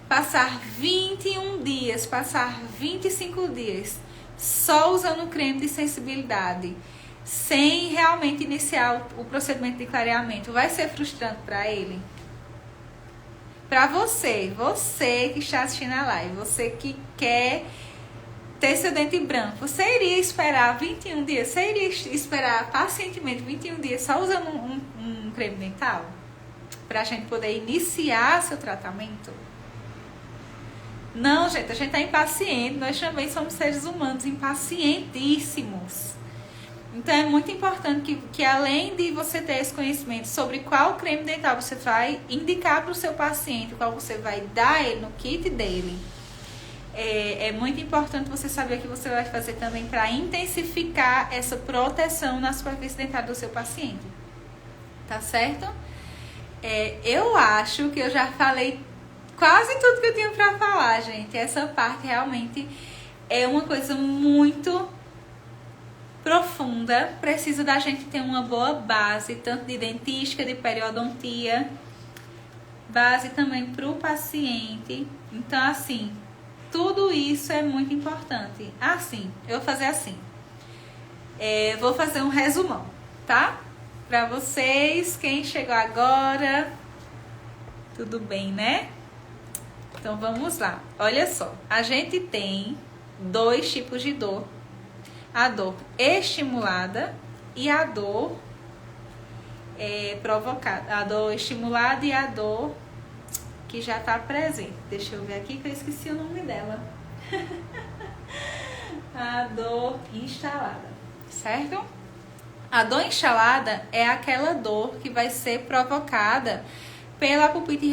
passar 21 dias, passar 25 dias só usando creme de sensibilidade, sem realmente iniciar o procedimento de clareamento, vai ser frustrante para ele? Para você que está assistindo a live, você que quer ter seu dente branco, você iria esperar 21 dias? Você iria esperar pacientemente 21 dias só usando um creme dental? Para a gente poder iniciar seu tratamento? Não, gente, a gente é impaciente, nós também somos seres humanos impacientíssimos. Então é muito importante que além de você ter esse conhecimento sobre qual creme dental você vai indicar para o seu paciente, qual você vai dar ele no kit dele, é muito importante você saber o que você vai fazer também para intensificar essa proteção na superfície dentária do seu paciente. Tá certo? Eu acho que eu já falei quase tudo que eu tinha para falar, gente. Essa parte realmente é uma coisa muito profunda. Precisa da gente ter uma boa base, tanto de dentística, de periodontia, base também para o paciente. Então, assim, tudo isso é muito importante. Assim, eu vou fazer assim. Vou fazer um resumão, tá? Para vocês, quem chegou agora, tudo bem, né? Então, vamos lá. Olha só, a gente tem 2 tipos de dor. A dor estimulada e a dor provocada. A dor estimulada e a dor que já está presente. Deixa eu ver aqui que eu esqueci o nome dela. A dor instalada, certo? A dor instalada é aquela dor que vai ser provocada pela pulpite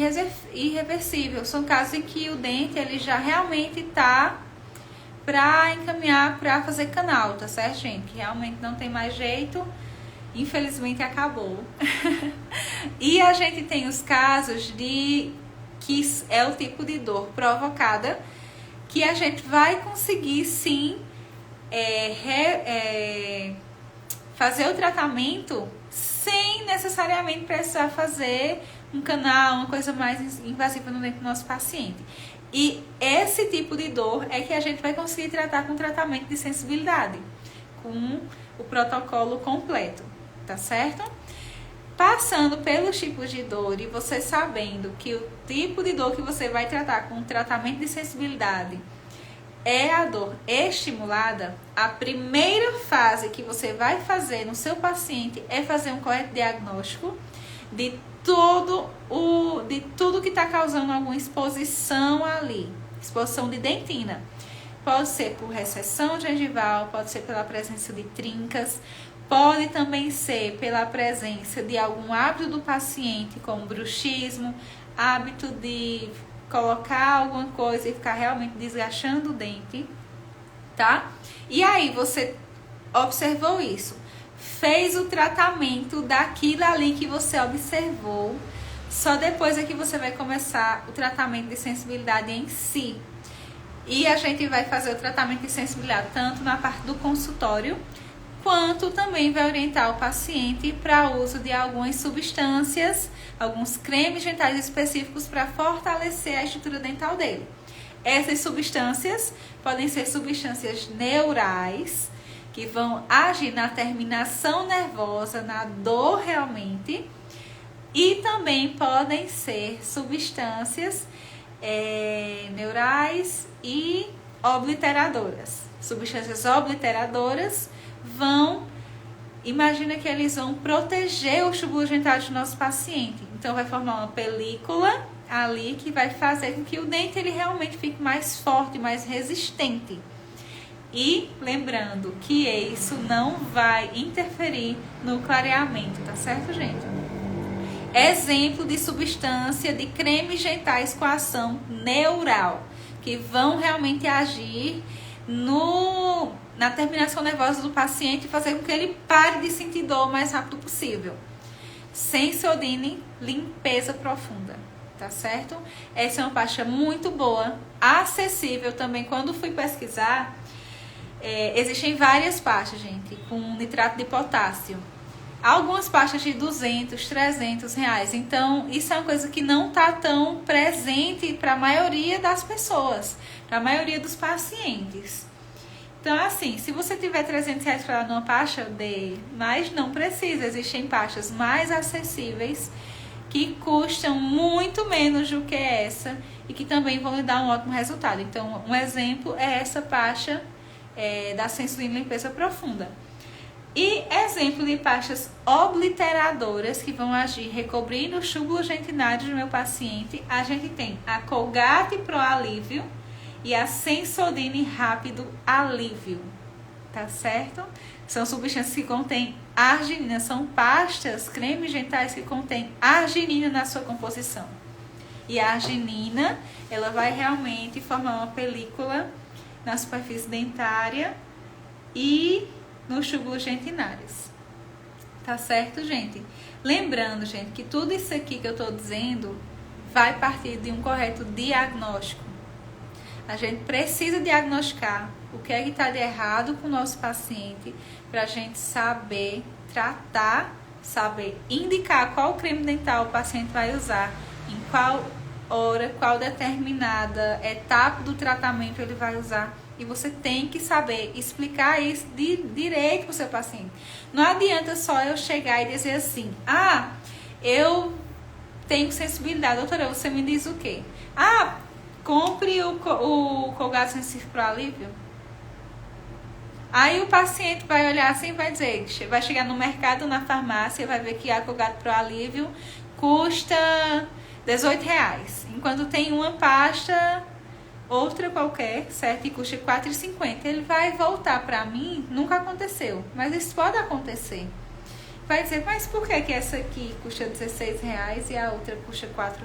irreversível. São casos em que o dente ele já realmente está para encaminhar para fazer canal, tá certo, gente? Que realmente não tem mais jeito, infelizmente acabou. E a gente tem os casos que é o tipo de dor provocada, que a gente vai conseguir sim fazer o tratamento sem necessariamente precisar fazer um canal, uma coisa mais invasiva no dente do nosso paciente. E esse tipo de dor é que a gente vai conseguir tratar com tratamento de sensibilidade, com o protocolo completo, tá certo? Passando pelos tipos de dor e você sabendo que o tipo de dor que você vai tratar com tratamento de sensibilidade é a dor estimulada, a primeira fase que você vai fazer no seu paciente é fazer um correto diagnóstico de tudo que está causando alguma exposição ali, exposição de dentina. Pode ser por recessão gengival, pode ser pela presença de trincas, pode também ser pela presença de algum hábito do paciente, como bruxismo, hábito de colocar alguma coisa e ficar realmente desgastando o dente, tá? E aí você observou isso, fez o tratamento daquilo ali que você observou, só depois é que você vai começar o tratamento de sensibilidade em si. E a gente vai fazer o tratamento de sensibilidade tanto na parte do consultório, quanto também vai orientar o paciente para o uso de algumas substâncias, alguns cremes dentais específicos para fortalecer a estrutura dental dele. Essas substâncias podem ser substâncias neurais, que vão agir na terminação nervosa, na dor realmente, e também podem ser substâncias neurais e obliteradoras. Substâncias obliteradoras imagina que eles vão proteger os túbulos dentários do nosso paciente. Então vai formar uma película ali que vai fazer com que o dente ele realmente fique mais forte, mais resistente. E lembrando que isso não vai interferir no clareamento, tá certo, gente? Exemplo de substância de cremes dentais com ação neural, que vão realmente agir na terminação nervosa do paciente e fazer com que ele pare de sentir dor o mais rápido possível. Sensodyne, limpeza profunda, tá certo? Essa é uma pasta muito boa, acessível também. Quando fui pesquisar, existem várias pastas, gente, com nitrato de potássio. Algumas pastas de 200, 300 reais. Então, isso é uma coisa que não está tão presente para a maioria das pessoas, para a maioria dos pacientes. Então, assim, se você tiver 300 reais para dar numa pasta, dê. Mas não precisa. Existem pastas mais acessíveis que custam muito menos do que essa e que também vão lhe dar um ótimo resultado. Então, um exemplo é essa pasta da Sensodyne Limpeza Profunda. E exemplo de pastas obliteradoras que vão agir recobrindo os túbulos dentinários do meu paciente, a gente tem a Colgate Pro Alívio e a Sensodyne Rápido Alívio, tá certo? São substâncias que contêm arginina, são pastas, cremes dentais que contêm arginina na sua composição. E a arginina, ela vai realmente formar uma película na superfície dentária e nos túbulos dentinários. Tá certo, gente? Lembrando, gente, que tudo isso aqui que eu tô dizendo vai partir de um correto diagnóstico. A gente precisa diagnosticar o que é que está de errado com o nosso paciente para a gente saber tratar, saber indicar qual creme dental o paciente vai usar, em qual hora, qual determinada etapa do tratamento ele vai usar. E você tem que saber explicar isso direito para o seu paciente. Não adianta só eu chegar e dizer assim, eu tenho sensibilidade. Doutora, você me diz o quê? Compre o Colgate Sensível Pro Alívio. Aí o paciente vai olhar assim e vai dizer, vai chegar no mercado, na farmácia, vai ver que a Colgate Pro Alívio custa R$18. Enquanto tem uma pasta, outra qualquer, certo? E custa R$4,50. Ele vai voltar pra mim, nunca aconteceu. Mas isso pode acontecer. Vai dizer, mas por que essa aqui custa R$16 e a outra custa R$4?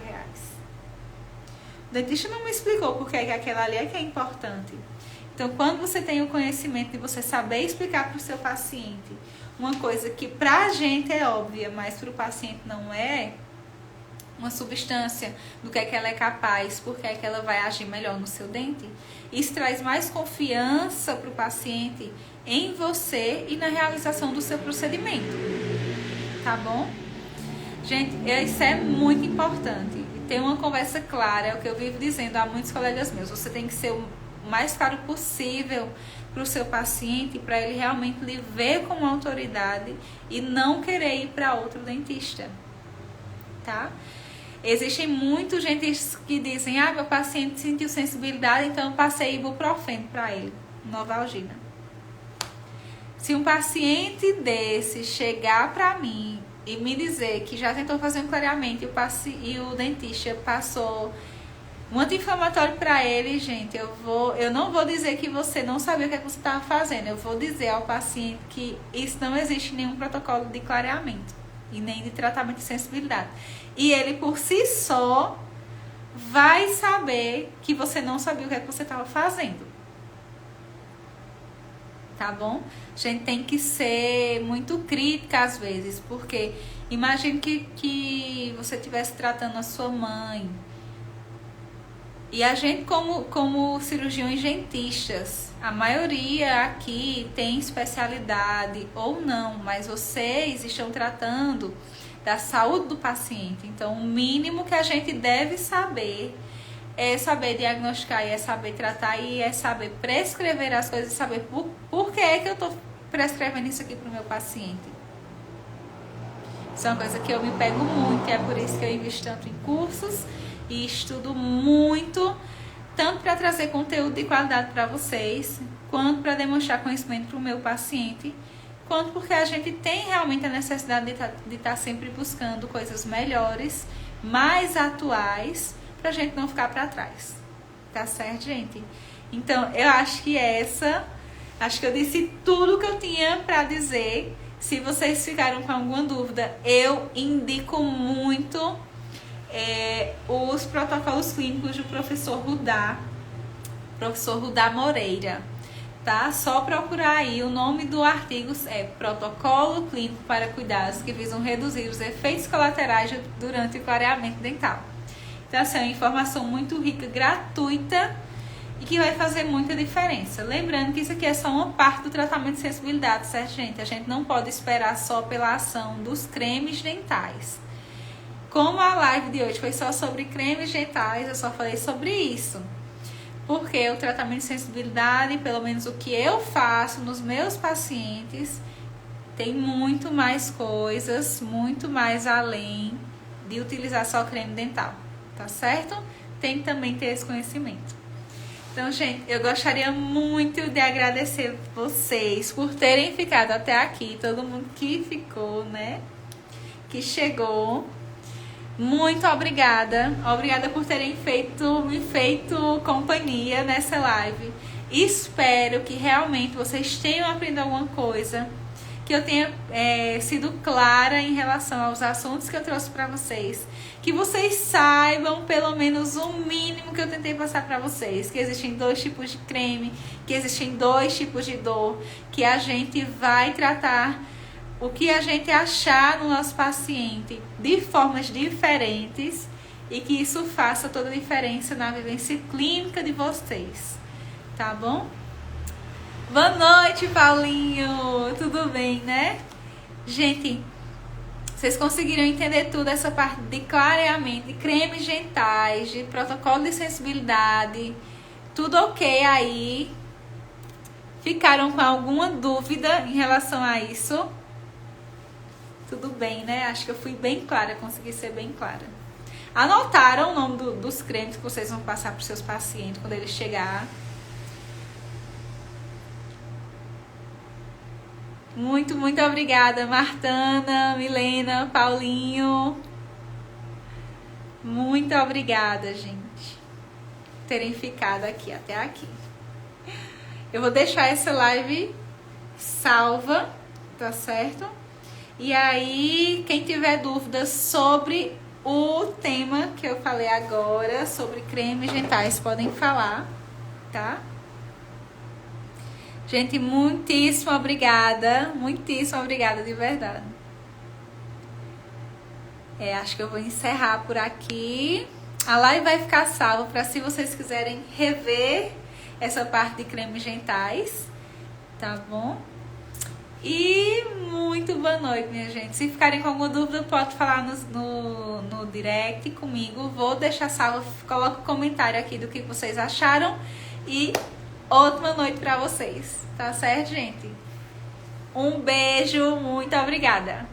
O dentista não me explicou por que aquela ali é que é importante. Então, quando você tem o conhecimento de você saber explicar para o seu paciente uma coisa que pra gente é óbvia, mas para o paciente não é, uma substância, do que ela é capaz, porque que ela vai agir melhor no seu dente, isso traz mais confiança para o paciente em você e na realização do seu procedimento. Tá bom? Gente, isso é muito importante. Ter uma conversa clara, é o que eu vivo dizendo a muitos colegas meus. Você tem que ser o mais claro possível para o seu paciente, para ele realmente lhe ver como autoridade e não querer ir para outro dentista, tá? Existem muitos dentistas que dizem, meu paciente sentiu sensibilidade, então eu passei ibuprofeno para ele, Novalgina. Se um paciente desse chegar para mim e me dizer que já tentou fazer um clareamento e o dentista passou um anti-inflamatório para ele, gente, eu não vou dizer que você não sabia o que, é que você estava fazendo. Eu vou dizer ao paciente que isso não existe nenhum protocolo de clareamento e nem de tratamento de sensibilidade. E ele, por si só, vai saber que você não sabia o que, é que você estava fazendo. Tá bom? A gente tem que ser muito crítica às vezes, porque imagine que você estivesse tratando a sua mãe. E a gente, como cirurgiões dentistas, a maioria aqui tem especialidade ou não, mas vocês estão tratando da saúde do paciente. Então, o mínimo que a gente deve saber é saber diagnosticar, e é saber tratar, e é saber prescrever as coisas, e saber por que é que eu estou prescrevendo isso aqui para o meu paciente. Isso é uma coisa que eu me pego muito, e é por isso que eu invisto tanto em cursos e estudo muito, tanto para trazer conteúdo de qualidade para vocês, quanto para demonstrar conhecimento para o meu paciente, quanto porque a gente tem realmente a necessidade de estar sempre buscando coisas melhores, mais atuais, pra gente não ficar para trás. Tá certo, gente? Então, eu acho que acho que eu disse tudo que eu tinha para dizer. Se vocês ficaram com alguma dúvida, eu indico muito os protocolos clínicos do professor Rudá Moreira, tá? Só procurar aí, o nome do artigo é Protocolo Clínico para Cuidados que visam reduzir os efeitos colaterais durante o clareamento dental. Então, assim, é uma informação muito rica, gratuita e que vai fazer muita diferença. Lembrando que isso aqui é só uma parte do tratamento de sensibilidade, certo, gente? A gente não pode esperar só pela ação dos cremes dentais. Como a live de hoje foi só sobre cremes dentais, eu só falei sobre isso. Porque o tratamento de sensibilidade, pelo menos o que eu faço nos meus pacientes, tem muito mais coisas, muito mais além de utilizar só creme dental, tá certo? Tem que também ter esse conhecimento. Então, gente, eu gostaria muito de agradecer vocês por terem ficado até aqui, todo mundo que ficou, né? Que chegou. Muito obrigada. Obrigada por terem me feito companhia nessa live. Espero que realmente vocês tenham aprendido alguma coisa, que eu tenha sido clara em relação aos assuntos que eu trouxe para vocês, que vocês saibam pelo menos o mínimo que eu tentei passar para vocês, que existem 2 tipos de creme, que existem 2 tipos de dor, que a gente vai tratar o que a gente achar no nosso paciente de formas diferentes e que isso faça toda a diferença na vivência clínica de vocês, tá bom? Boa noite, Paulinho! Tudo bem, né? Gente, vocês conseguiram entender tudo essa parte de clareamento, de cremes gentais, de protocolo de sensibilidade, tudo ok aí? Ficaram com alguma dúvida em relação a isso? Tudo bem, né? Acho que eu fui bem clara, consegui ser bem clara. Anotaram o nome dos cremes que vocês vão passar para os seus pacientes quando eles chegar? Muito, muito obrigada, Martana, Milena, Paulinho. Muito obrigada, gente, por terem ficado aqui, até aqui. Eu vou deixar essa live salva, tá certo? E aí, quem tiver dúvidas sobre o tema que eu falei agora, sobre cremes gentais, podem falar, tá? Gente, muitíssimo obrigada de verdade. Acho que eu vou encerrar por aqui. A live vai ficar salva para se vocês quiserem rever essa parte de cremes gentais, tá bom? E muito boa noite, minha gente. Se ficarem com alguma dúvida, pode falar no direct comigo. Vou deixar salvo, coloco um comentário aqui do que vocês acharam. E ótima noite pra vocês, tá certo, gente? Um beijo, muito obrigada.